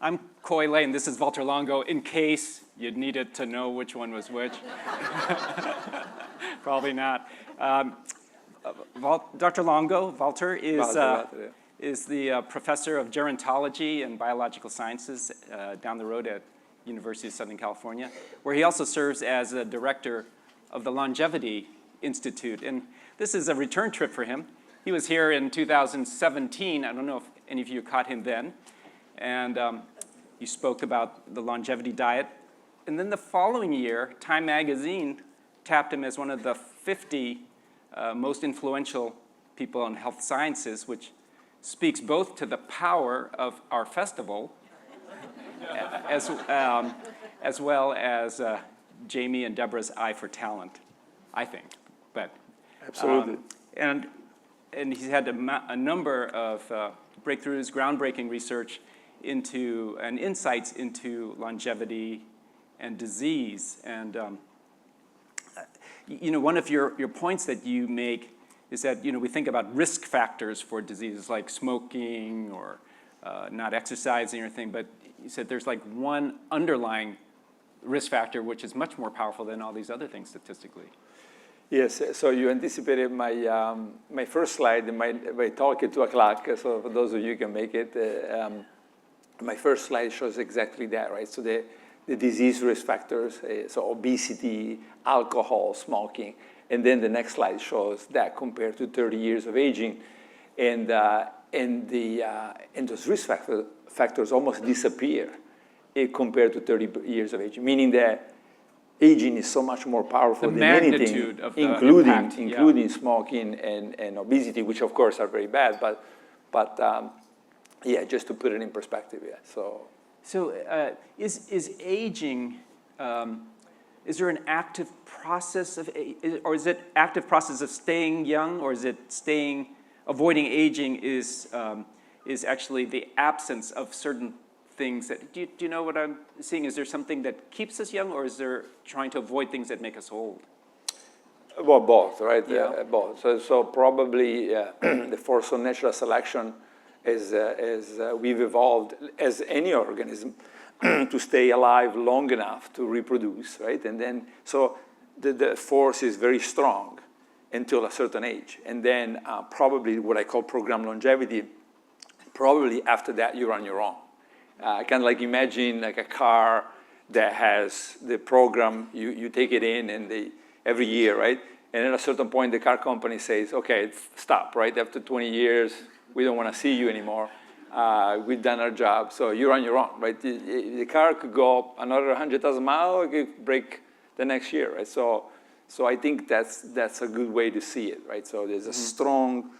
I'm Khoi and this is Valter Longo, in case you needed to know which one was which. Probably not. Dr. Longo, Valter, is the professor of Gerontology and Biological Sciences down the road at University of Southern California, where he also serves as a director of the Longevity Institute. And this is a return trip for him. He was here in 2017. I don't know if any of you caught him then. And he spoke about the longevity diet. And then the following year, Time Magazine tapped him as one of the 50 most influential people in health sciences, which speaks both to the power of our festival as well as Jamie and Deborah's eye for talent, I think. But absolutely. And he's had a number of breakthroughs, groundbreaking research into and insights into longevity and disease. And you know, one of your points that you make is that, you know, we think about risk factors for diseases like smoking or not exercising or anything, but you said there's like one underlying risk factor which is much more powerful than all these other things statistically. Yes, so you anticipated my, my first slide in my talk at 2 o'clock, so for those of you who can make it, my first slide shows exactly that, right? So the disease risk factors, so obesity, alcohol, smoking, and then the next slide shows that compared to 30 years of aging, and those risk factors almost disappear compared to 30 years of aging, meaning that aging is so much more powerful than anything, including smoking and obesity, which of course are very bad, but yeah, just to put it in perspective, yeah. So is aging, is there an active process of, or is it active process of staying young, or is it avoiding aging is actually the absence of certain things that, do you know what I'm seeing? Is there something that keeps us young, or is there trying to avoid things that make us old? Well, both, right? Yeah. Both. So probably the force of natural selection is we've evolved as any organism to stay alive long enough to reproduce, right? And then, so the force is very strong until a certain age. And then probably what I call programmed longevity, probably after that you're on your own. Kind of like imagine like a car that has the program, you take it in and every year, right? And at a certain point, the car company says, okay, stop, right? After 20 years, we don't want to see you anymore. We've done our job, so you're on your own, right? The car could go another 100,000 miles, it could break the next year, right? So I think that's a good way to see it, right? So there's a strong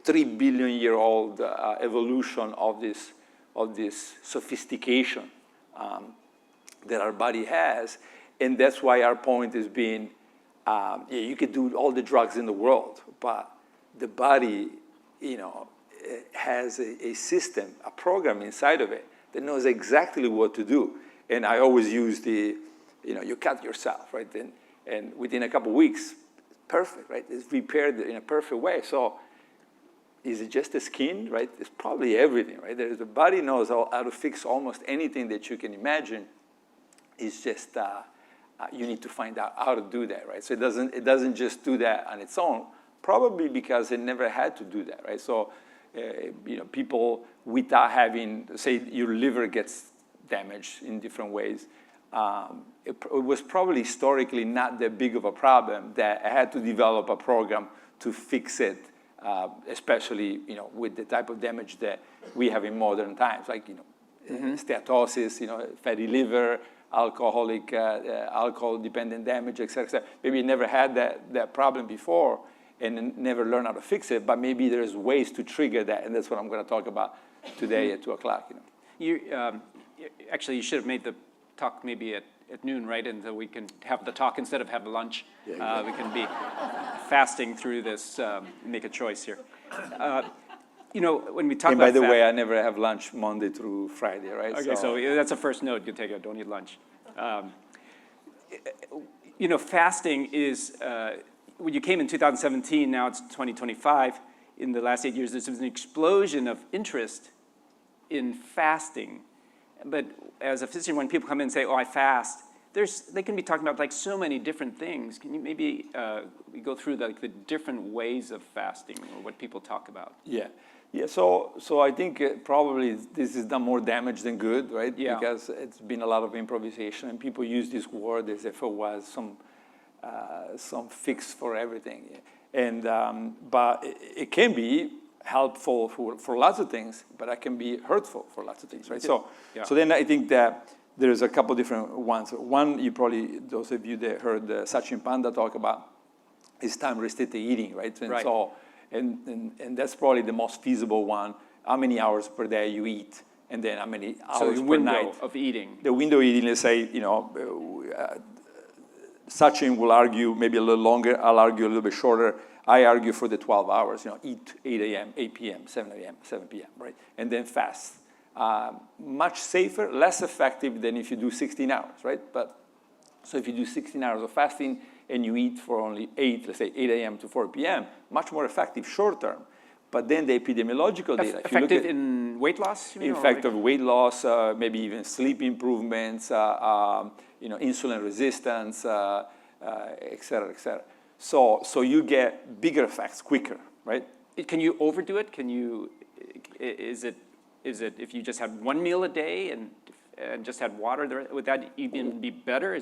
3 billion year old evolution of this sophistication that our body has, and that's why our point is being, you could do all the drugs in the world, but the body, you know, has a system, a program inside of it that knows exactly what to do. And I always use you cut yourself, right? And within a couple of weeks, perfect, right? It's repaired in a perfect way. So is it just the skin, right? It's probably everything, right? The body knows how to fix almost anything that you can imagine. It's just you need to find out how to do that, right? So it doesn't just do that on its own, probably because it never had to do that, right? So you know, people without having, say, your liver gets damaged in different ways, it was probably historically not that big of a problem that I had to develop a program to fix it. Especially, you know, with the type of damage that we have in modern times, like, you know, steatosis, you know, fatty liver, alcohol-dependent damage, et cetera, et cetera. Maybe you never had that problem before and never learned how to fix it, but maybe there's ways to trigger that, and that's what I'm going to talk about today at 2 o'clock. You know. Actually, you should have made the talk maybe at noon, right? And so we can have the talk instead of have lunch. Yeah. We can be fasting through this, make a choice here. You know, when we talk about by the way, I never have lunch Monday through Friday, right? Okay, so that's a first note you take. Don't eat lunch. You know, fasting is, when you came in 2017, now it's 2025. In the last 8 years, there's been an explosion of interest in fasting. But as a physician, when people come in and say, oh, I fast, they can be talking about like so many different things. Can you maybe we go through the different ways of fasting or what people talk about? Yeah. So I think probably this has done more damage than good, right? Yeah. Because it's been a lot of improvisation, and people use this word as if it was some fix for everything. And but it can be helpful for lots of things, but it can be hurtful for lots of things, right? So then I think that there's a couple different ones. One, you probably, those of you that heard Sachin Panda talk about, is time-restricted eating, right? And right. So, and that's probably the most feasible one. How many hours per day you eat, and then how many hours per night of eating. The window of eating, let's say, Sachin will argue maybe a little longer. I'll argue a little bit shorter. I argue for the 12 hours. Eat 8 a.m., 8 p.m., 7 a.m., 7 p.m., right? And then fast. Much safer, less effective than if you do 16 hours, right? But so if you do 16 hours of fasting and you eat for only 8, let's say 8 a.m. to 4 p.m., much more effective short term. But then the epidemiological data. Effective in weight loss? Effective weight loss, maybe even sleep improvements, insulin resistance, et cetera, et cetera. So you get bigger effects quicker, right? Can you overdo it? Is it if you just had one meal a day and just had water, would that even be better?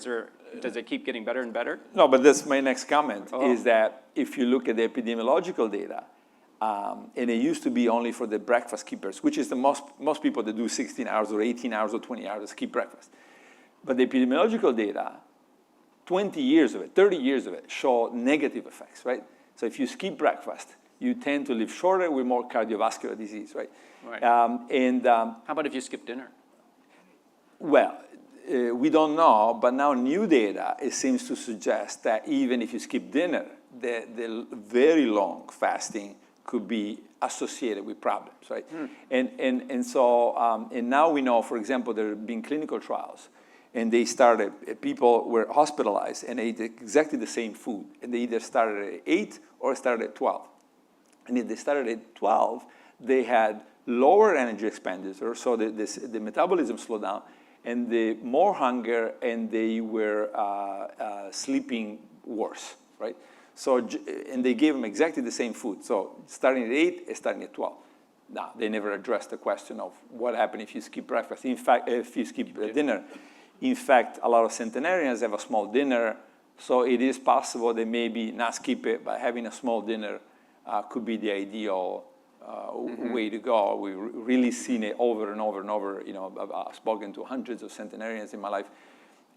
Does it keep getting better and better? No, but that's my next comment, is that if you look at the epidemiological data, and it used to be only for the breakfast keepers, which is the most people that do 16 hours or 18 hours or 20 hours skip breakfast. But the epidemiological data, 20 years of it, 30 years of it, show negative effects, right? So if you skip breakfast, you tend to live shorter with more cardiovascular disease, right? Right. How about if you skip dinner? Well, we don't know, but now new data, it seems to suggest that even if you skip dinner, the very long fasting could be associated with problems, right? And now we know, for example, there have been clinical trials, and they started, people were hospitalized and ate exactly the same food, and they either started at 8 or started at 12. And if they started at 12, they had lower energy expenditure, so the metabolism slowed down, and the more hunger, and they were sleeping worse, right? So, and they gave them exactly the same food. So starting at 8 and starting at 12. Now, they never addressed the question of what happened if you skip breakfast. In fact, if you skip dinner. In fact, a lot of centenarians have a small dinner, so it is possible they maybe not skip it, but having a small dinner could be the ideal way to go. We've really seen it over and over and over. I've spoken to hundreds of centenarians in my life.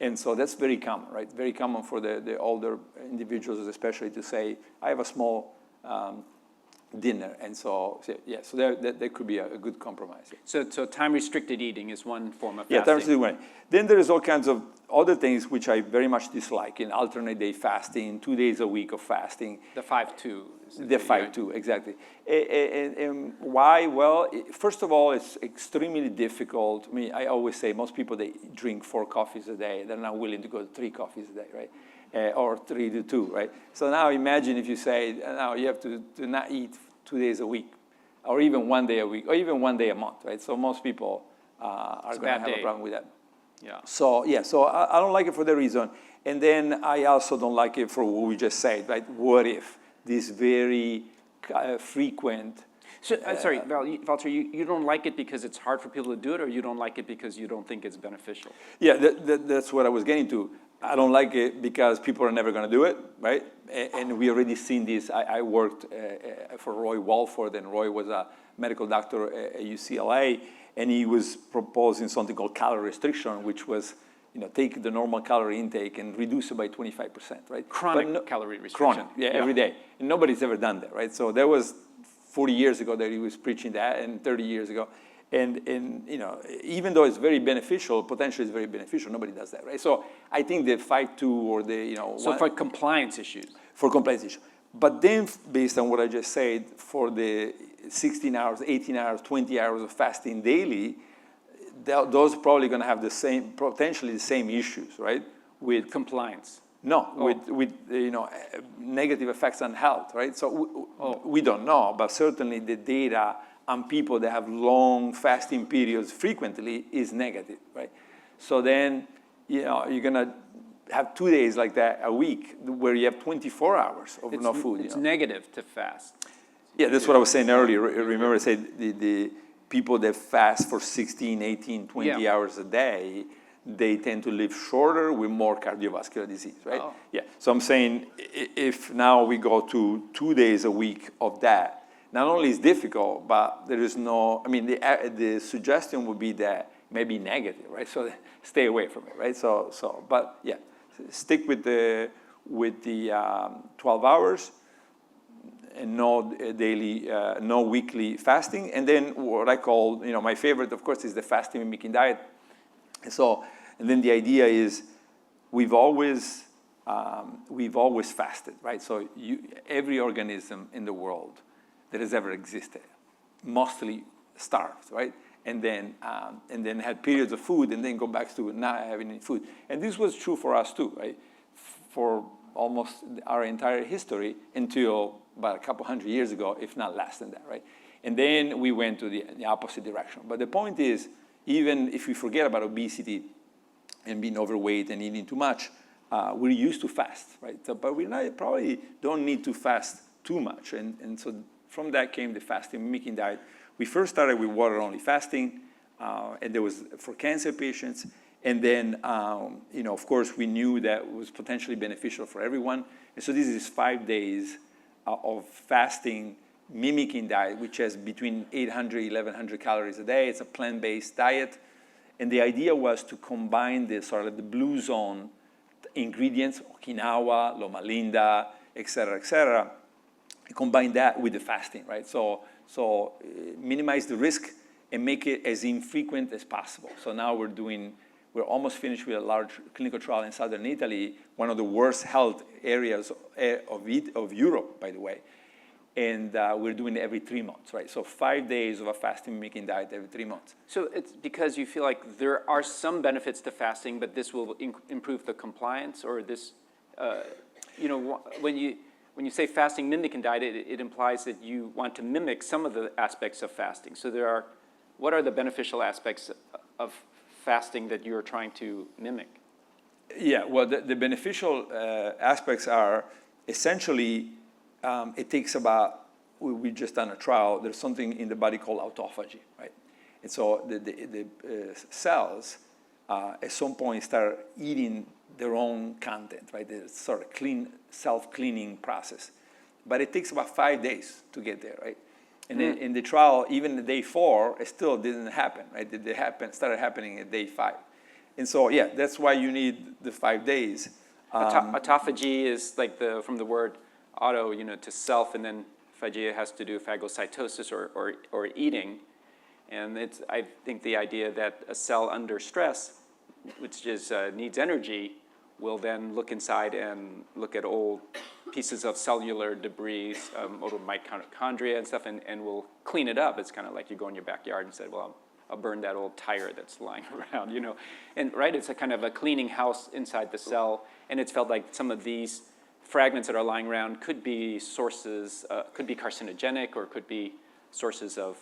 And so that's very common, right? Very common for the older individuals, especially, to say, I have a small dinner. And so that could be a good compromise. So time-restricted eating is one form of fasting. Yeah, time-restricted eating. Then there is all kinds of other things which I very much dislike, in alternate day fasting, 2 days a week of fasting. The 5-2. The 5-2, exactly. And why? Well, first of all, it's extremely difficult. I mean, I always say most people, they drink 4 coffees a day. They're not willing to go to 3 coffees a day, right? Or 3 to 2, right? So now imagine if you say, now you have to not eat 2 days a week, or even 1 day a week, or even 1 day a month, right? So most people are going to have a problem with that. Yeah. So I don't like it for that reason. And then I also don't like it for what we just said, right? What if this very frequent... So, sorry, Valter, you don't like it because it's hard for people to do it, or you don't like it because you don't think it's beneficial? Yeah, that's what I was getting to. I don't like it because people are never going to do it, right? And we already seen this. I worked for Roy Walford, and Roy was a medical doctor at UCLA, and he was proposing something called calorie restriction, which was, take the normal calorie intake and reduce it by 25%, right? Chronic calorie restriction. Chronic, every day. And nobody's ever done that, right? So that was 40 years ago that he was preaching that, and 30 years ago. And even though it's very beneficial, potentially it's very beneficial, nobody does that, right? So I think the 5-2 or the, So for compliance issues. For compliance issues. But then, based on what I just said, for the 16 hours, 18 hours, 20 hours of fasting daily, those are probably going to have potentially the same issues, right? With compliance. No, with negative effects on health, right? So we don't know, but certainly the data on people that have long fasting periods frequently is negative, right? So then, you're gonna have 2 days like that a week where you have 24 hours of no food. It's negative to fast. Yeah, that's what I was saying earlier. Remember I said the people that fast for 16, 18, 20 hours a day, they tend to live shorter with more cardiovascular disease, right? Oh. Yeah, so I'm saying if now we go to 2 days a week of that, not only is difficult, but there is no, the suggestion would be that maybe negative, right? So stay away from it, right? But yeah, stick with the 12 hours and no daily, no weekly fasting. And then what I call, my favorite, of course, is the fasting-mimicking diet. And then the idea is we've always fasted, right? So every organism in the world that has ever existed mostly starved, right? And then had periods of food and then go back to not having any food. And this was true for us too, right? For almost our entire history until about a couple hundred years ago, if not less than that, right? And then we went to the opposite direction. But the point is, even if we forget about obesity and being overweight and eating too much, we're used to fast, right? So, but we probably don't need to fast too much. And so from that came the fasting-mimicking diet. We first started with water-only fasting, and there was for cancer patients. And then, of course, we knew that it was potentially beneficial for everyone. And so this is 5 days of fasting mimicking diet, which has between 800, 1,100 calories a day. It's a plant-based diet. And the idea was to combine the sort of the blue zone ingredients, Okinawa, Loma Linda, et cetera, combine that with the fasting, right? So minimize the risk and make it as infrequent as possible. So now we're almost finished with a large clinical trial in southern Italy, one of the worst health areas of Europe, by the way. And we're doing it every 3 months, right? So 5 days of a fasting-mimicking diet every 3 months. So it's because you feel like there are some benefits to fasting, but this will improve the compliance, or this, when you say fasting mimicking diet, it implies that you want to mimic some of the aspects of fasting. So what are the beneficial aspects of fasting that you're trying to mimic? Yeah, well, the beneficial aspects are essentially, it takes about, we just done a trial, there's something in the body called autophagy, right? And so the cells at some point start eating their own content, right? It's sort of self-cleaning process. But it takes about 5 days to get there, right? And then in the trial, even the day 4, it still didn't happen, right? It started happening at day 5. And so, yeah, that's why you need the 5 days. Autophagy is like from the word auto, to self, and then phagia has to do phagocytosis or eating. And it's, I think, the idea that a cell under stress, which is needs energy, will then look inside and look at old pieces of cellular debris, old mitochondria and stuff, and will clean it up. It's kind of like you go in your backyard and say, well, I'll burn that old tire that's lying around, And right, it's a kind of a cleaning house inside the cell, and it's felt like some of these fragments that are lying around could be sources, could be carcinogenic, or could be sources of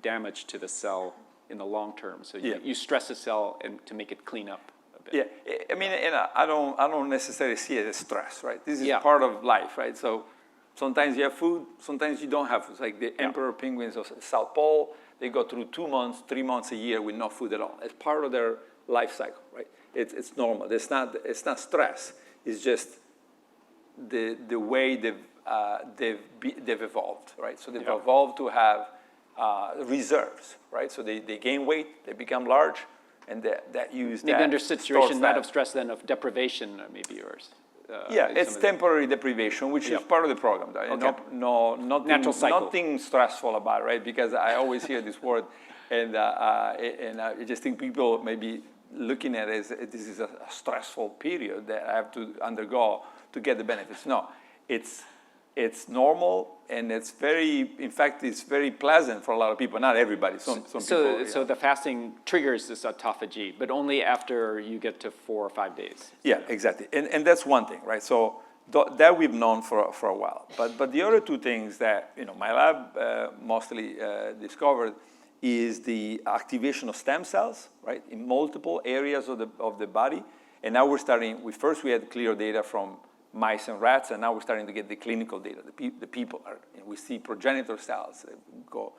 damage to the cell in the long term. So you stress a cell to make it clean up a bit. Yeah, and I don't necessarily see it as stress, right? This is part of life, right? So sometimes you have food, sometimes you don't have food. It's like the emperor penguins of South Pole, they go through 2 months, 3 months a year with no food at all. It's part of their life cycle, right? It's normal. It's not stress. It's just the way they've evolved, right? So they've evolved to have reserves, right? So they gain weight, they become large, and that use maybe that under situation not of stress, then of deprivation, maybe, or it's temporary deprivation, which is part of the program. Nothing stressful about it, right? Because I always hear this word, and I just think people may be looking at it as this is a stressful period that I have to undergo to get the benefits. No, it's normal, and it's in fact, it's very pleasant for a lot of people. Not everybody, some people. So the fasting triggers this autophagy, but only after you get to 4 or 5 days. Yeah, exactly. And that's one thing, right? So that we've known for a while. But the other two things that my lab mostly discovered is the activation of stem cells, right, in multiple areas of the body. And now we're starting. First we had clear data from mice and rats, and now we're starting to get the clinical data. The people are. We see progenitor cells go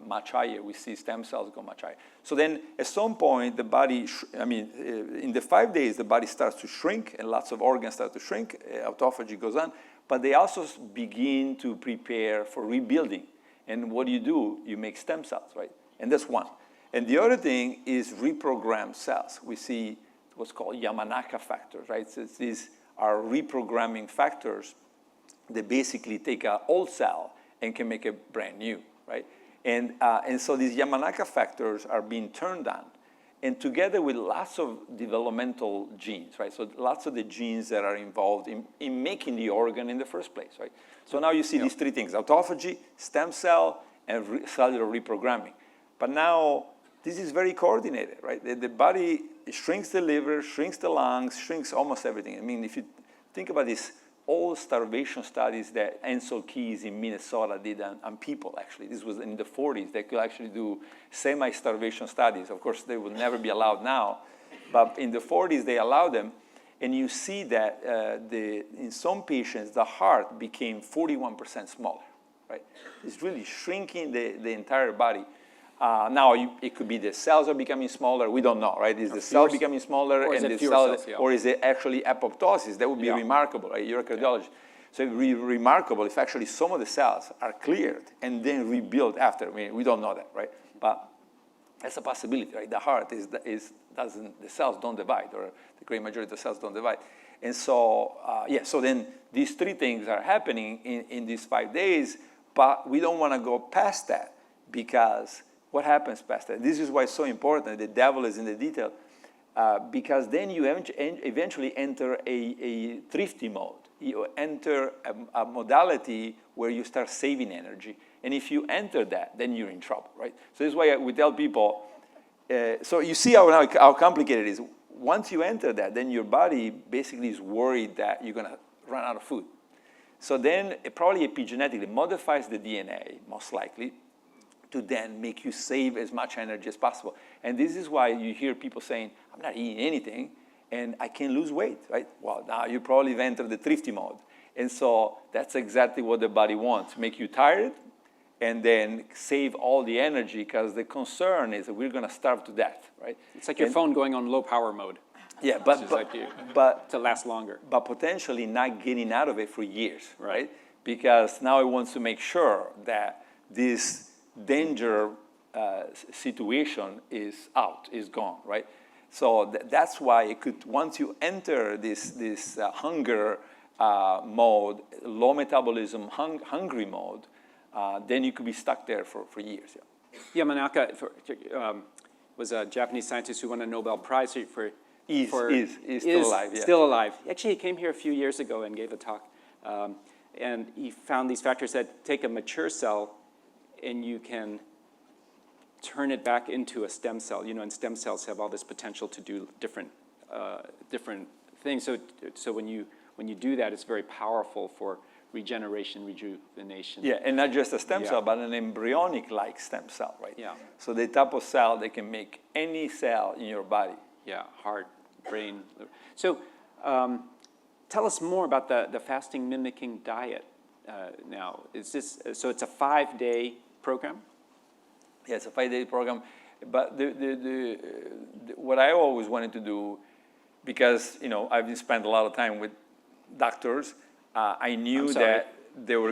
much higher. We see stem cells go much higher. So then, at some point, the body. In the 5 days, the body starts to shrink, and lots of organs start to shrink. Autophagy goes on, but they also begin to prepare for rebuilding. And what do? You make stem cells, right? And that's one. And the other thing is reprogrammed cells. We see what's called Yamanaka factors, right? So these are reprogramming factors that basically take an old cell and can make it brand new, right? And so these Yamanaka factors are being turned on, and together with lots of developmental genes, right? So lots of the genes that are involved in making the organ in the first place, right? So now you see these three things: autophagy, stem cell, and cellular reprogramming. But now this is very coordinated, right? The body shrinks the liver, shrinks the lungs, shrinks almost everything. I mean, if you think about these old starvation studies that Ansel Keys in Minnesota did on people, actually. This was in the 40s. They could actually do semi-starvation studies. Of course, they would never be allowed now. But in the 40s, they allowed them. And you see that in some patients, the heart became 41% smaller, right? It's really shrinking the entire body. Now, it could be the cells are becoming smaller. We don't know, right? Is the cell becoming smaller, or is it actually apoptosis? That would be remarkable, right? You're a cardiologist. So it would be remarkable if actually some of the cells are cleared and then rebuilt after. I mean, we don't know that, right? But that's a possibility, right? The heart the cells don't divide, or the great majority of the cells don't divide. And so, so then these three things are happening in these 5 days, but we don't want to go past that, because what happens past that? This is why it's so important. The devil is in the detail, because then you eventually enter a thrifty mode. You enter a modality where you start saving energy. And if you enter that, then you're in trouble, right? So this is why we tell people, so you see how complicated it is. Once you enter that, then your body basically is worried that you're going to run out of food. So then it probably epigenetically modifies the DNA, most likely, to then make you save as much energy as possible. And this is why you hear people saying, I'm not eating anything, and I can't lose weight, right? Well, now you probably have entered the thrifty mode. And so that's exactly what the body wants, make you tired, and then save all the energy, because the concern is that we're going to starve to death, right? It's like your phone going on low power mode. Yeah, but to last longer. But potentially not getting out of it for years, right? Because now it wants to make sure that this danger situation is out, is gone, right? So that's why it could, once you enter this hunger mode, low metabolism, hungry mode, then you could be stuck there for years. Yamanaka was a Japanese scientist who won a Nobel Prize for. Is still alive. Yeah. Still alive. Actually, he came here a few years ago and gave a talk, and he found these factors that take a mature cell, and you can turn it back into a stem cell. You know, and stem cells have all this potential to do different things. So when you do that, it's very powerful for regeneration, rejuvenation. Yeah, and not just a stem cell, but an embryonic-like stem cell, right? Yeah. So the type of cell that can make any cell in your body. Yeah, heart, brain. So tell us more about the fasting-mimicking diet now. So it's a 5-day program? Yeah, it's a 5-day program. But what I always wanted to do, because I've spent a lot of time with doctors, I knew that they were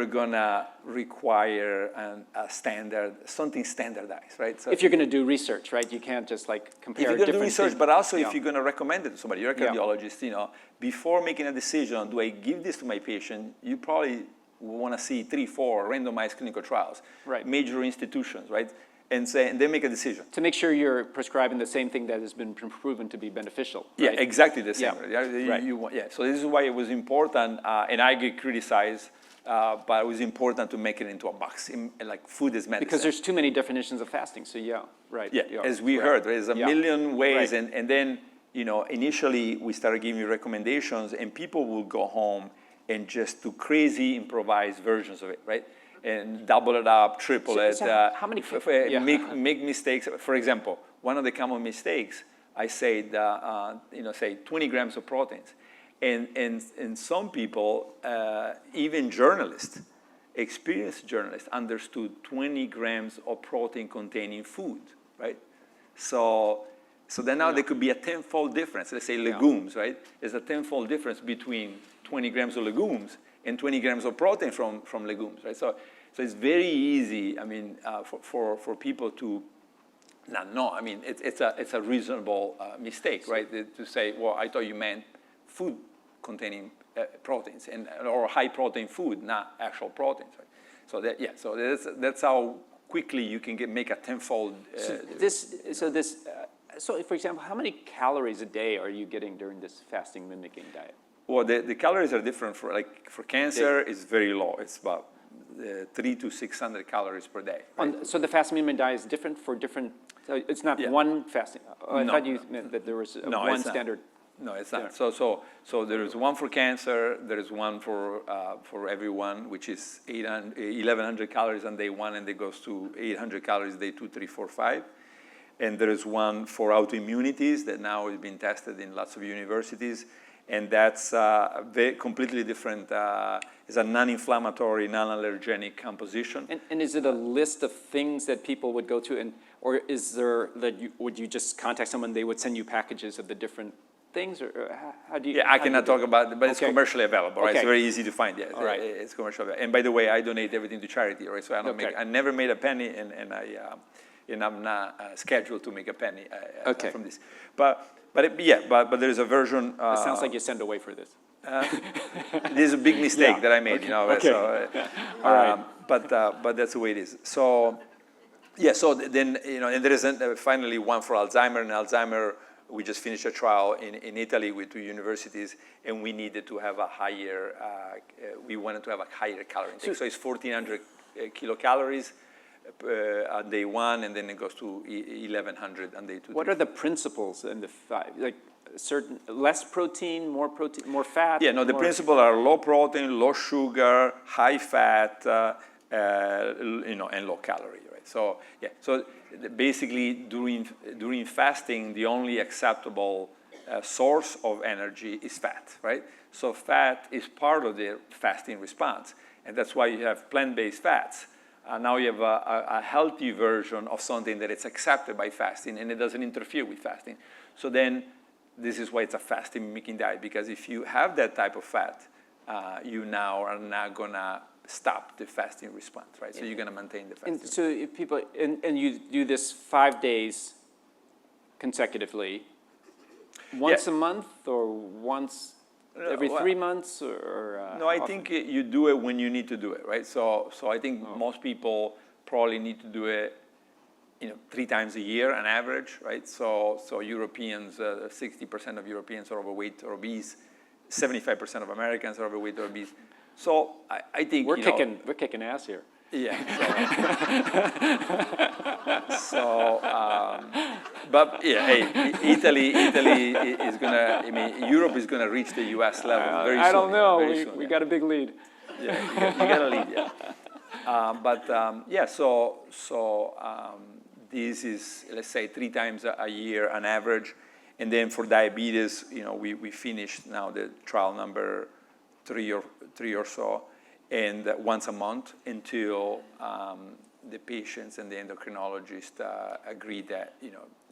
gonna require a standard, something standardized, right? So if you're gonna do research, right, you can't just like compare. If you're gonna do research, things. But also if you're gonna recommend it to somebody, you're a cardiologist, before making a decision, do I give this to my patient? You probably want to see 3-4 randomized clinical trials, right? Major institutions, right? And then make a decision. To make sure you're prescribing the same thing that has been proven to be beneficial. Right? Yeah, exactly the same. Yeah. So this is why it was important, and I get criticized, but it was important to make it into a box, like food is medicine. Because there's too many definitions of fasting, so right. Yeah, as we heard, there's a million ways, and then initially we started giving recommendations, and people will go home and just do crazy improvised versions of it, right? And double it up, triple it. How many? Make mistakes. For example, one of the common mistakes, I said, say 20 grams of proteins. And some people, even journalists, experienced journalists, understood 20 grams of protein containing food, right? So then now there could be a tenfold difference. Let's say legumes, right? There's a tenfold difference between 20 grams of legumes and 20 grams of protein from legumes, right? So it's very easy, I mean, for people to not know. I mean, it's a reasonable mistake, right? To say, well, I thought you meant food containing proteins or high protein food, not actual proteins, right? So that's how quickly you can make a tenfold. So for example, how many calories a day are you getting during this fasting mimicking diet? Well, the calories are different. For cancer, it's very low. It's about 300 to 600 calories per day. Right? So the fasting mimicking diet is different for different. So it's not one fasting. I thought you meant that there was one standard. No, it's not. So there is one for cancer. There is one for everyone, which is 1,100 calories on day one, and it goes to 800 calories day 2, 3, 4, 5. And there is one for autoimmunities that now is being tested in lots of universities. And that's completely different. It's a non-inflammatory, non-allergenic composition. And is it a list of things that people would go to, or is there would you just contact someone? They would send you packages of the different things, or how do you? Yeah, I cannot talk about it, but it's commercially available, right? Okay. It's very easy to find. Yeah, all right. It's commercially available. And by the way, I donate everything to charity, right? So I never made a penny, and I'm not scheduled to make a penny from this. But there is a version. It sounds like you send away for this. This is a big mistake that I made, Okay. So, all right. But that's the way it is. So, so then and there is finally one for Alzheimer. And Alzheimer, we just finished a trial in Italy with 2 universities, and we needed to have a higher. We wanted to have a higher calorie intake. So it's 1,400 kilocalories on day 1, and then it goes to 1,100 on day 2. What are the principles in the like certain less protein, more fat? Yeah, no, the principles are low protein, low sugar, high fat, and low calorie, right? So so basically during fasting, the only acceptable source of energy is fat, right? So fat is part of the fasting response, and that's why you have plant-based fats. Now you have a healthy version of something that is accepted by fasting, and it doesn't interfere with fasting. So then this is why it's a fasting mimicking diet, because if you have that type of fat, you now are not going to stop the fasting response, right? So you're going to maintain the fasting. And so if people, and you do this 5 days consecutively, once a month or once every 3 months, or no, I think you do it when you need to do it, right? So I think most people probably need to do it, 3 times a year on average, right? So Europeans, 60% of Europeans are overweight or obese, 75% of Americans are overweight or obese. So I think we're kicking ass here. Yeah. But yeah, hey, Italy is gonna. I mean, Europe is gonna reach the U.S. level very soon. I don't know. We Yeah. got a big lead. Yeah, you got a lead. Yeah. So this is, let's say, 3 times a year on average, and then for diabetes, we finished now the trial number 3 or so. And once a month until the patients and the endocrinologist agree that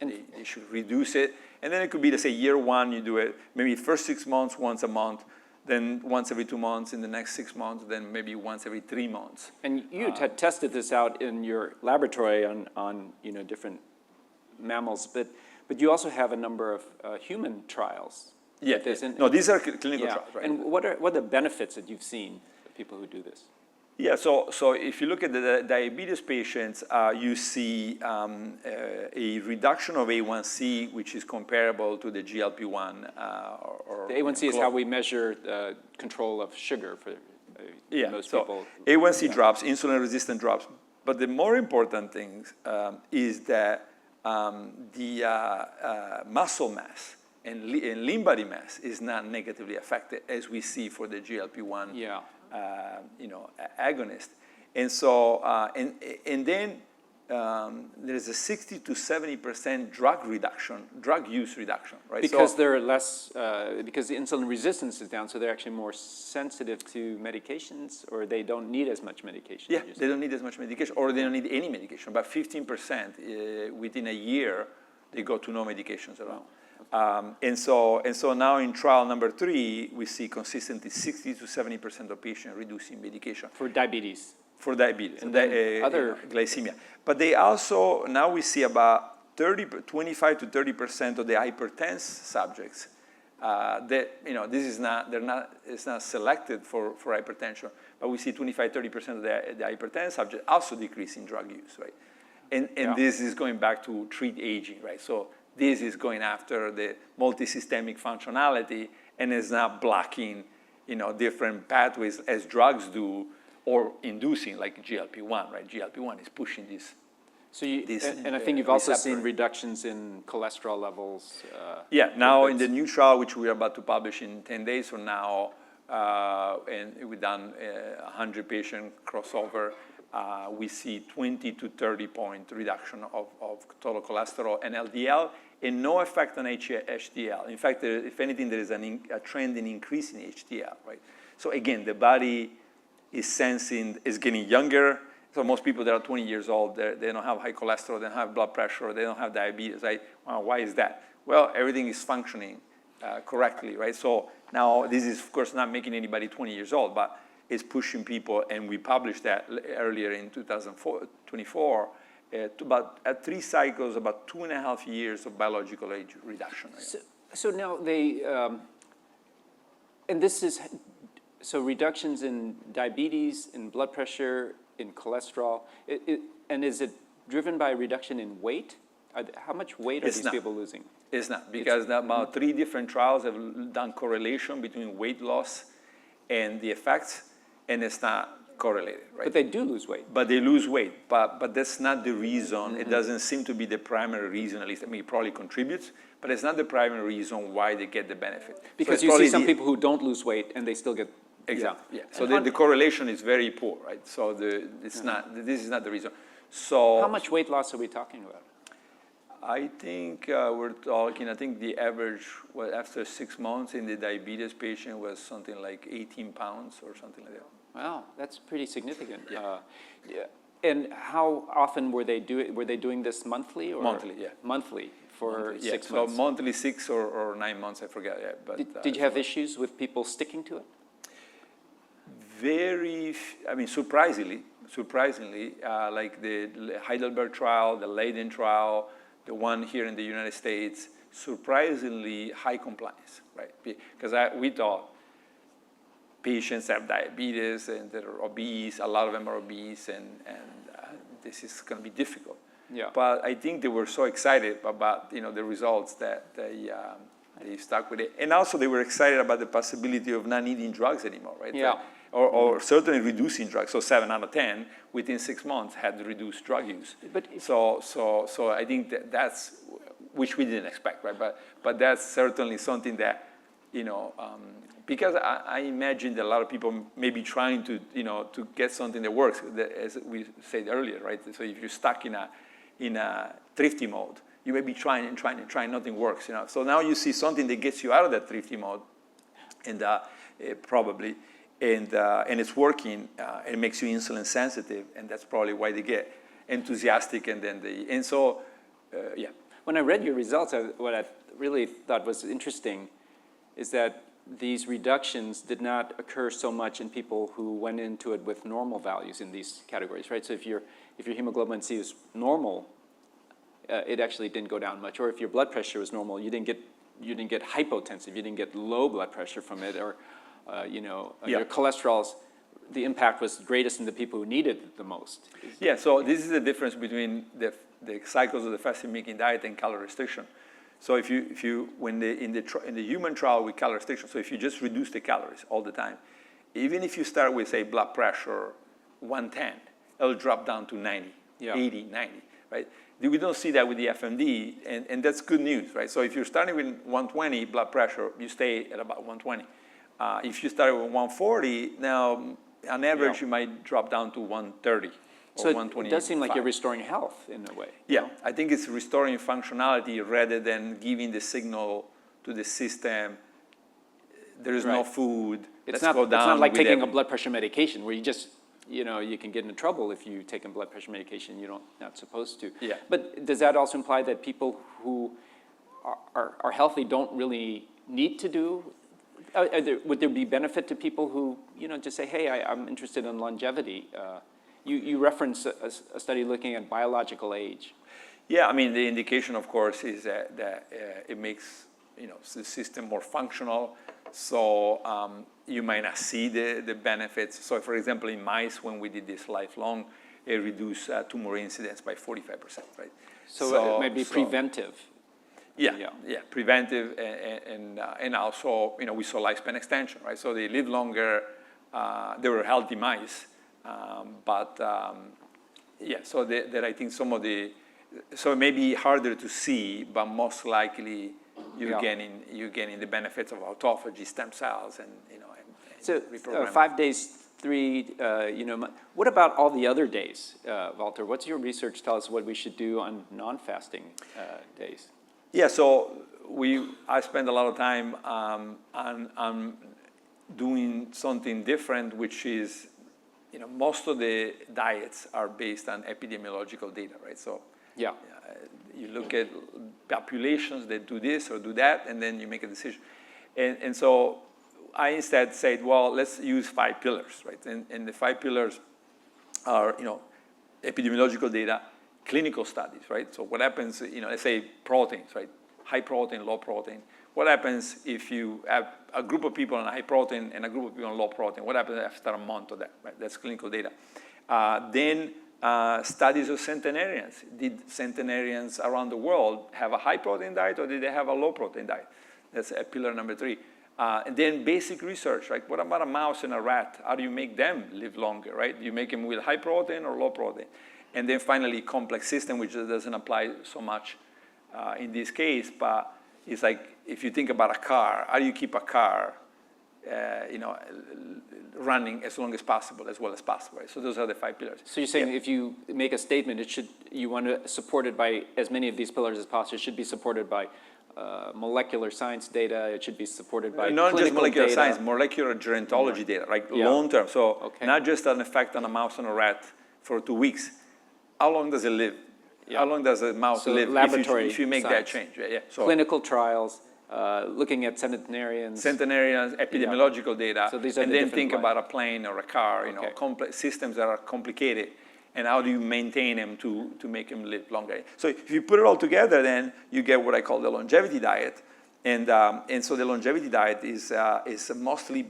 they should reduce it. And then it could be, let's say, year 1 you do it maybe first 6 months once a month, then once every 2 months in the next 6 months, then maybe once every 3 months. And you had tested this out in your laboratory on different mammals, but you also have a number of human trials. Yeah. No, these are clinical trials, right? And what are the benefits that you've seen? People who do this? Yeah, so if you look at the diabetes patients, you see a reduction of A1C, which is comparable to the GLP-1. The A1C is how we measure the control of sugar for most people. A1C drops, insulin resistance drops. But the more important thing is that the muscle mass and lean body mass is not negatively affected, as we see for the GLP-1 agonist. And so, and then there's a 60 to 70% drug use reduction, right? Because they're less, because the insulin resistance is down, so they're actually more sensitive to medications, or they don't need as much medication? Yeah, they don't need as much medication, or they don't need any medication. About 15% within a year, they go to no medications at all. And so now in trial number 3, we see consistently 60 to 70% of patients reducing medication. For diabetes? For diabetes, so and other glycemia. But they also, now we see about 25 to 30% of the hypertense subjects that, this is not, it's not selected for hypertension, but we see 25, 30% of the hypertense subjects also decrease in drug use, right? And this is going back to treat aging, right? So this is going after the multisystemic functionality and is not blocking, different pathways as drugs do, or inducing, like GLP-1, right? GLP-1 is pushing this. So and I think you've also seen reductions in cholesterol levels. Now in the new trial, which we are about to publish in 10 days from now, and we've done 100 patient crossover, we see 20 to 30 point reduction of total cholesterol and LDL, and no effect on HDL. In fact, if anything, there is a trend in increasing HDL, right? So again, the body is getting younger. So most people that are 20 years old, they don't have high cholesterol, they don't have blood pressure, they don't have diabetes, right? Why is that? Well, everything is functioning correctly, right? So now this is, of course, not making anybody 20 years old, but it's pushing people, and we published that earlier in 2024, at 3 cycles, about 2.5 years of biological age reduction. Right? So now they, and this is, so reductions in diabetes, in blood pressure, in cholesterol, and is it driven by a reduction in weight? How much weight are these people losing? It's not, because about 3 different trials have done correlation between weight loss and the effects, and it's not correlated, right? But they do lose weight. But they lose weight, but that's not the reason. It doesn't seem to be the primary reason, at least. I mean, it probably contributes, but it's not the primary reason why they get the benefit. Because so you see some people who don't lose weight, and they still get. Exactly. Yeah. So the correlation is very poor, right? So this is not the reason. So how much weight loss are we talking about? I think we're talking. I think the average after 6 months in the diabetes patient was something like 18 pounds or something like that. Wow, that's pretty significant. And how often were they doing this monthly or monthly? Yeah, monthly for monthly, 6 months. So monthly 6 or 9 months, I forget. Yeah, but did you have issues with people sticking to it? Surprisingly, like the Heidelberg trial, the Leiden trial, the one here in the United States, surprisingly high compliance, right? Because we thought patients have diabetes and they're obese, a lot of them are obese, and this is going to be difficult. Yeah. But I think they were so excited about the results that they stuck with it, and also they were excited about the possibility of not needing drugs anymore, right? Yeah. Or certainly reducing drugs. So 7 out of 10 within 6 months had reduced drug use. But so I think that's which we didn't expect, right? But that's certainly something that because I imagine that a lot of people may be trying to to get something that works, as we said earlier, right? So if you're stuck in a thrifty mode, you may be trying and trying, nothing works. So now you see something that gets you out of that thrifty mode, and probably. And it's working, it makes you insulin sensitive, and that's probably why they get enthusiastic, yeah. When I read your results, what I really thought was interesting is that these reductions did not occur so much in people who went into it with normal values in these categories, right? So if your hemoglobin C is normal, it actually didn't go down much. Or if your blood pressure was normal, you didn't get hypotensive, you didn't get low blood pressure from it, or your cholesterol's, the impact was greatest in the people who needed it the most. Yeah, so this is the difference between the cycles of the fasting-mimicking diet and calorie restriction. So if you in the human trial with calorie restriction, so if you just reduce the calories all the time, even if you start with, say, blood pressure 110, it'll drop down to 90 80, 90, right? We don't see that with the FMD, and that's good news, right? So if you're starting with 120 blood pressure, you stay at about 120. If you start with 140, now on average you might drop down to 130 or so 120. it does seem like you're restoring health in a way. Yeah, I think it's restoring functionality rather than giving the signal to the system, there is no food, It's let's go down. It's not like with taking a blood pressure medication where you just, you can get into trouble if you take a blood pressure medication you're not supposed to. Yeah. But does that also imply that people who are healthy don't really need to do? Would there be benefit to people who, just say, hey, I'm interested in longevity? You reference a study looking at biological age. Yeah, I mean, the indication, of course, is that it makes the system more functional. So you might not see the benefits. So, for example, in mice, when we did this lifelong, it reduced tumor incidence by 45%, right? So it might be preventive. Yeah, preventive, and also, we saw lifespan extension, right? So they live longer. They were healthy mice, so that I think some of so it may be harder to see, but most likely you're getting the benefits of autophagy, stem cells, and So reprogramming. 5 days, 3, what about all the other days, Valter? What's your research tell us what we should do on non-fasting days? Yeah, so I spend a lot of time on doing something different, which is, most of the diets are based on epidemiological data, right? So you look at populations that do this or do that, and then you make a decision. And so I instead said, well, let's use 5 pillars, right? And the 5 pillars are, epidemiological data, clinical studies, right? So what happens, let's say proteins, right? High protein, low protein. What happens if you have a group of people on high protein and a group of people on low protein? What happens after a month of that, right? That's clinical data. Then studies of centenarians. Did centenarians around the world have a high protein diet or did they have a low protein diet? That's pillar number 3. And then basic research, right? What about a mouse and a rat? How do you make them live longer, right? Do you make them with high protein or low protein? And then finally, complex system, which doesn't apply so much in this case, but it's like if you think about a car, how do you keep a car, running as long as possible, as well as possible, right? So those are the 5 pillars. So you're saying if you make a statement, you want to support it by as many of these pillars as possible. It should be supported by molecular science data. It should be supported by not just molecular data. science, molecular gerontology data, like long term. So not just an effect on a mouse and a rat for 2 weeks. How long does it live? How long does a mouse live if you make that change? So clinical trials, looking at centenarians, epidemiological data, so these are and then think about a plane or a car, complex systems that are complicated, and how do you maintain them to make them live longer? So if you put it all together, then you get what I call the longevity diet, and so the longevity diet is a mostly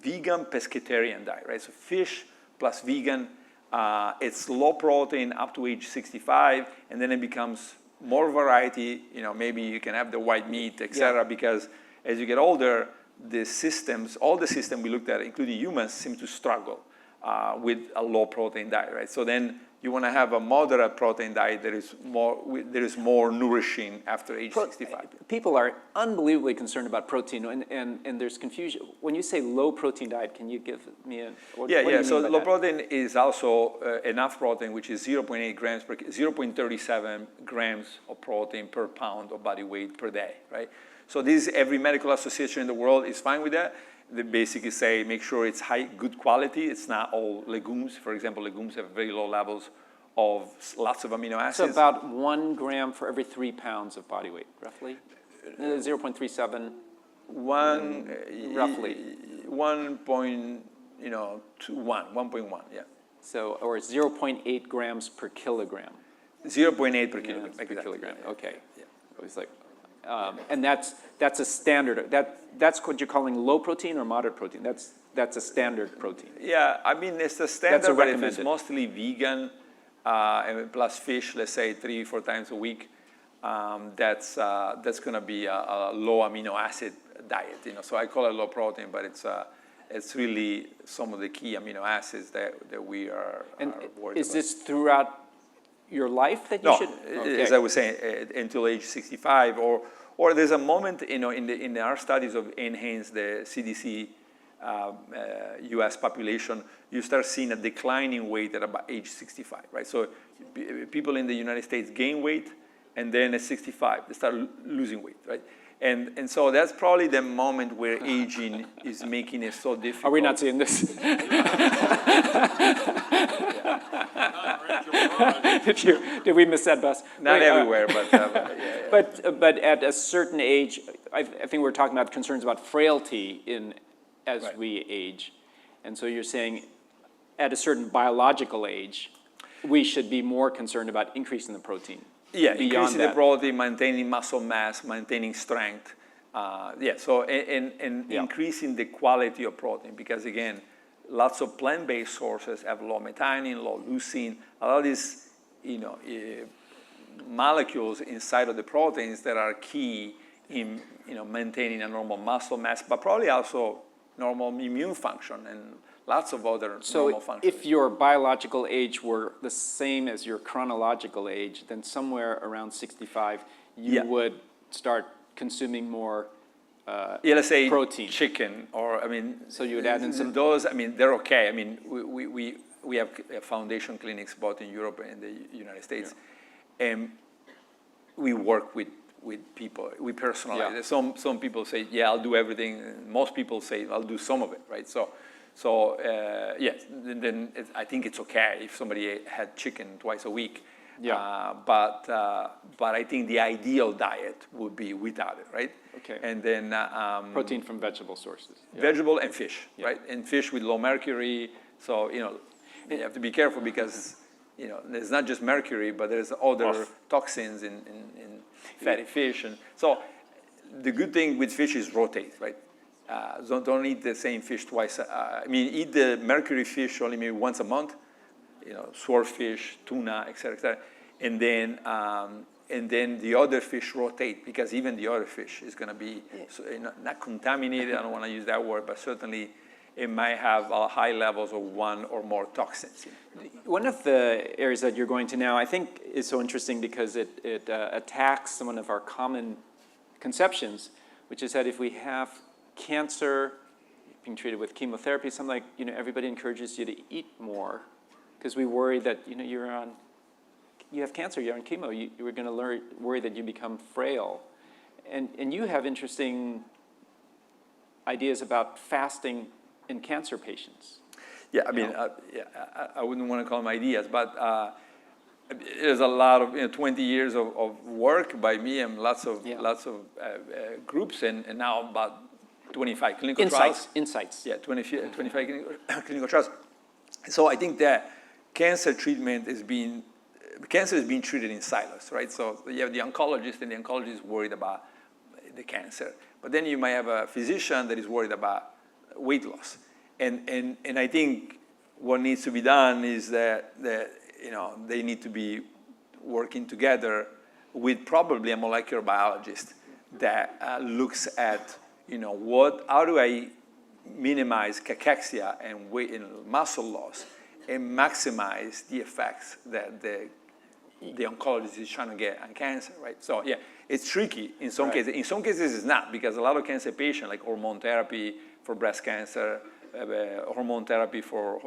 vegan pescatarian diet, right? So fish plus vegan. It's low protein up to age 65, and then it becomes more variety. Maybe you can have the white meat, etc. Because as you get older, all the systems we looked at, including humans, seem to struggle with a low protein diet, right? So then you want to have a moderate protein diet that is more nourishing after age 65. People are unbelievably concerned about protein, and there's confusion. When you say low protein diet, can you give me a what do you mean So by low that? protein is also enough protein, which is 0.8 grams 0.37 grams of protein per pound of body weight per day, right? So every medical association in the world is fine with that. They basically say make sure it's good quality. It's not all legumes. For example, legumes have very low levels of lots of amino acids. So about 1 gram for every 3 pounds of body weight, roughly? 0.37? Roughly. 1.1, 1.1, yeah. So, or 0.8 grams per kilogram. 0.8 per kilogram. Per kilogram, okay. Yeah. It was like, and that's a standard. That's what you're calling low protein or moderate protein. That's a standard protein. Yeah, I mean it's the standard, but if it's recommended. mostly vegan and plus fish, let's say 3-4 times a week, that's going to be a low amino acid diet. So I call it low protein, but it's really some of the key amino acids that we are worried Is about. this throughout your life that you should? Okay. As I was saying, until age 65, or there's a moment, in our studies of enhance the CDC U.S. population, you start seeing a declining weight at about age 65, right? So people in the United States gain weight, and then at 65, they start losing weight, right? And so that's probably the moment where aging is making it so difficult. Are we not seeing this? Did we miss that bus? Not everywhere, but yeah. But at a certain age, I think we're talking about concerns about frailty as Right. we age. And so you're saying at a certain biological age, we should be more concerned about increasing the protein. Yeah, beyond increasing the that. protein, maintaining muscle mass, maintaining strength. So increasing the quality of protein, because again, lots of plant-based sources have low methionine, low leucine, a lot of these, molecules inside of the proteins that are key in, maintaining a normal muscle mass, but probably also normal immune function and lots of other normal functions. If your biological age were the same as your chronological age, then somewhere around 65, you would start consuming more let's say protein. Chicken, or So you would add in some. those. they're okay. We have foundation clinics both in Europe and the United States, and we work with people. We personalize it. Some people say, yeah, I'll do everything. Most people say, I'll do some of it, right? So yes, then I think it's okay if somebody had chicken twice a week. Yeah. But I think the ideal diet would be without it, right? Okay. And then Protein from vegetable sources. Yeah. vegetable and fish, right? And fish with low mercury. So you have to be careful because there's not just mercury, but there's other toxins in fatty fish, and so the good thing with fish is rotate, right? Don't eat the same fish twice. Eat the mercury fish only maybe once a month. Swordfish, tuna, et cetera, and then the other fish rotate, because even the other fish is going to be not contaminated. I don't want to use that word, but certainly it might have high levels of one or more toxins. One of the areas that you're going to now, I think, is so interesting because it attacks one of our common conceptions, which is that if we have cancer being treated with chemotherapy, something like, everybody encourages you to eat more because we worry that, you have cancer, you're on chemo, you're going to worry that you become frail. And you have interesting ideas about fasting in cancer patients. Yeah, I wouldn't want to call them ideas, but there's a lot of 20 years of work by me and lots of groups, and now about 25 clinical trials. Insights. Yeah, 25 clinical trials. So I think that cancer is being treated in silos, right? So you have the oncologist, and the oncologist is worried about the cancer. But then you might have a physician that is worried about weight loss. And I think what needs to be done is that they need to be working together with probably a molecular biologist that looks at how do I minimize cachexia and weight muscle loss and maximize the effects that the oncologist is trying to get on cancer, right? So yeah, it's tricky in some cases. In some cases, it's not, because a lot of cancer patients, like hormone therapy for breast cancer, hormone therapy for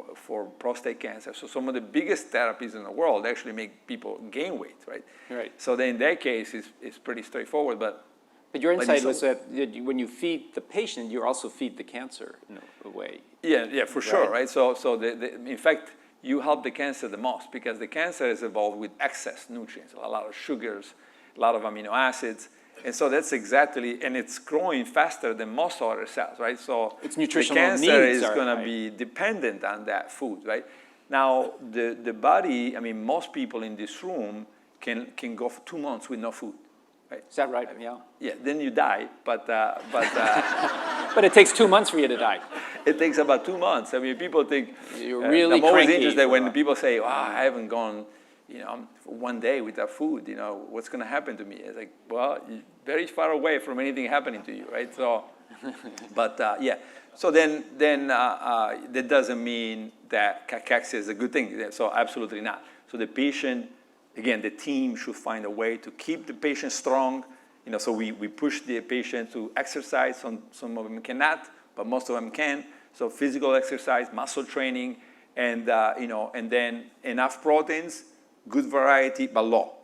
prostate cancer. So some of the biggest therapies in the world actually make people gain weight, right? Right. So then in that case, it's pretty straightforward. But your insight was that when you feed the patient, you also feed the cancer in a way. Yeah, for sure, right? So in fact, you help the cancer the most, because the cancer is involved with excess nutrients, a lot of sugars, a lot of amino acids. And so that's exactly, and it's growing faster than most other cells, right? So its nutritional the cancer needs is going to be dependent on that food, right? Now, the body, most people in this room can go for 2 months with no food, right? Is that right? Yeah. Yeah, then you die, but But it takes 2 months for you to die. It takes about 2 months. People think you're really I'm always cranky interested when people say, "Wow, I haven't gone, for 1 day without food. What's going to happen to me?" It's like, well, you're very far away from anything happening to you, right? So, but yeah. So then that doesn't mean that cachexia is a good thing. So absolutely not. So the patient again, the team should find a way to keep the patient strong. So we push the patient to exercise. Some of them cannot, but most of them can. So physical exercise, muscle training, and and then enough proteins, good variety, but low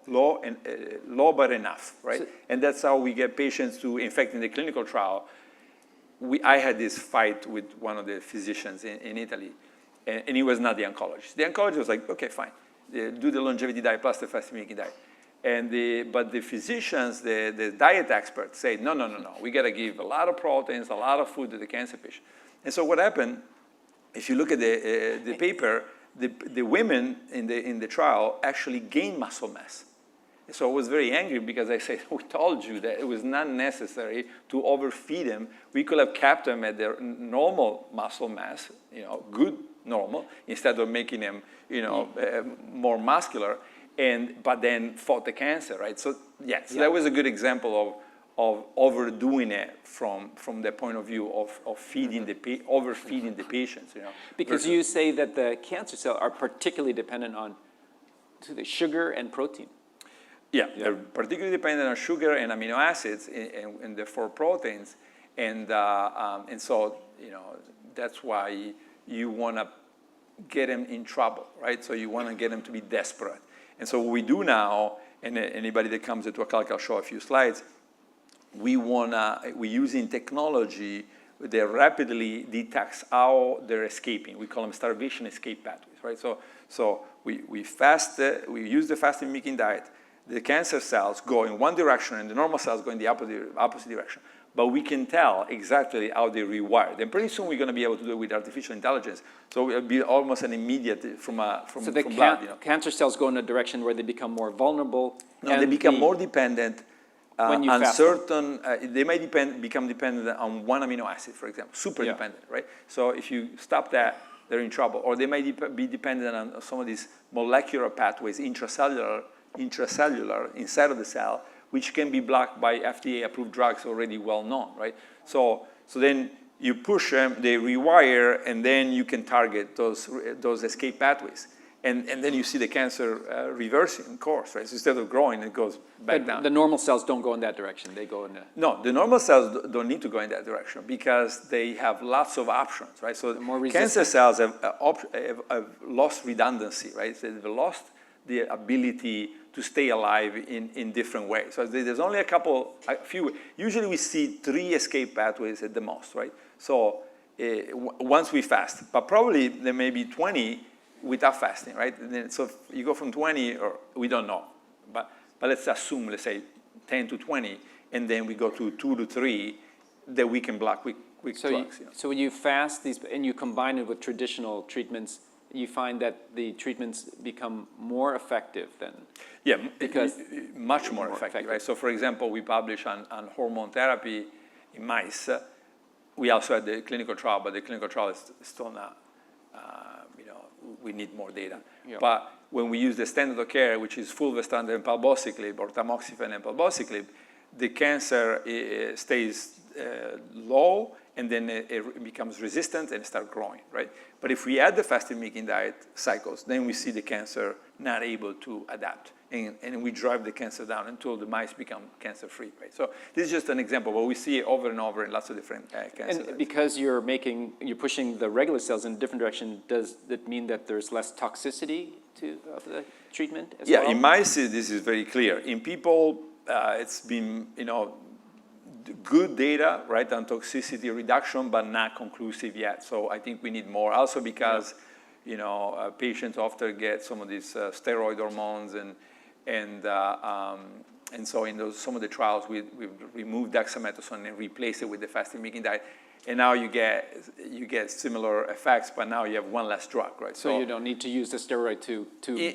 but enough, right? And that's how we get patients to, in fact, in the clinical trial, I had this fight with one of the physicians in Italy, and he was not the oncologist. The oncologist was like, okay, fine, do the longevity diet plus the fasting-mimicking diet. But the physicians, the diet experts say, no, we got to give a lot of proteins, a lot of food to the cancer patient. And so what happened, if you look at the paper, the women in the trial actually gained muscle mass. So I was very angry because I said, we told you that it was not necessary to overfeed them. We could have kept them at their normal muscle mass, good normal, instead of making them, more muscular, but then fought the cancer, right? So yes, that was a good example of overdoing it from the point of view of feeding overfeeding the patients, Because you say that the cancer cells are particularly dependent on the sugar and protein. Yeah, they're particularly dependent on sugar and amino acids and therefore proteins. And so, that's why you want to get them in trouble, right? So you want to get them to be desperate. And so what we do now, and anybody that comes into a calc, I'll show a few slides, we're using technology that rapidly detects how they're escaping. We call them starvation escape pathways, right? So we fast, we use the fasting-mimicking diet. The cancer cells go in one direction and the normal cells go in the opposite direction. But we can tell exactly how they rewire. And pretty soon we're going to be able to do it with artificial intelligence. So it'll be almost an immediate from blood. Cancer cells go in a direction where they become more vulnerable. No, they become more dependent on certain. They may become dependent on one amino acid, for example, super dependent, right? So if you stop that, they're in trouble. Or they may be dependent on some of these molecular pathways, intracellular inside of the cell, which can be blocked by FDA-approved drugs already well known, right? So then you push them, they rewire, and then you can target those escape pathways. And then you see the cancer reversing course, right? So instead of growing, it goes back down. The normal cells don't go in that direction. They go in the... No, the normal cells don't need to go in that direction because they have lots of options, right? So cancer cells have lost redundancy, right? So they've lost the ability to stay alive in different ways. So there's only a few. Usually we see 3 escape pathways at the most, right? So once we fast, but probably there may be 20 without fasting, right? And then, so if you go from 20, or we don't know, but let's assume, let's say 10 to 20, and then we go to 2 to 3 that we can block with drugs. So when you fast these and you combine it with traditional treatments, you find that the treatments become more effective then? Yeah, because much more effective, right? So for example, we publish on hormone therapy in mice. We also had the clinical trial, but the clinical trial is still not, we need more data. Yeah. But when we use the standard of care, which is fulvestrant and palbociclib, or tamoxifen and palbociclib, the cancer stays low, and then it becomes resistant and starts growing, right? But if we add the fasting-mimicking diet cycles, then we see the cancer not able to adapt. And we drive the cancer down until the mice become cancer-free, right? So this is just an example, but we see it over and over in lots of different cancers. And because you're pushing the regular cells in a different direction, does that mean that there's less toxicity of the treatment as well? Yeah, in mice, this is very clear. In people, it's been, good data, right, on toxicity reduction, but not conclusive yet. So I think we need more. Also because, patients often get some of these steroid hormones, and so in some of the trials, we've removed dexamethasone and replaced it with the fasting-mimicking diet. And now you get similar effects, but now you have one less drug, right? So you don't need to use the steroid to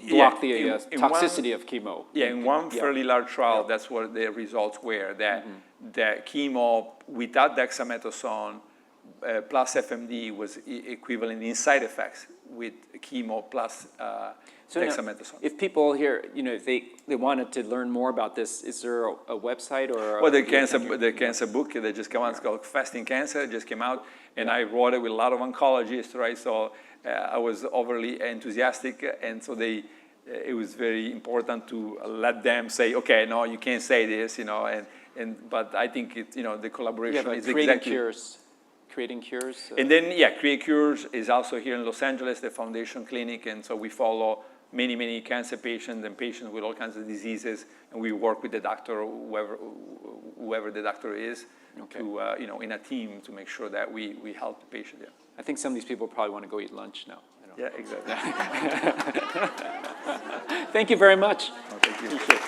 block the toxicity of chemo. Yeah, in one fairly large trial, that's what the results were, that chemo without dexamethasone plus FMD was equivalent in side effects with chemo plus dexamethasone. Now, if people here, if they wanted to learn more about this, is there a website or? Well, the cancer book that just came out, it's called Fasting Cancer. It just came out, and I wrote it with a lot of oncologists, right? So I was overly enthusiastic, and so they it was very important to let them say, okay, no, you can't say this, but I think the collaboration is exactly. Creating cures. And then, Create Cures is also here in Los Angeles, the foundation clinic, and so we follow many, many cancer patients and patients with all kinds of diseases, and we work with the doctor, whoever the doctor is, to, in a team to make sure that we help the patient. Yeah. I think some of these people probably want to go eat lunch now. Yeah, exactly. Thank you very much. Oh, thank you. Appreciate it.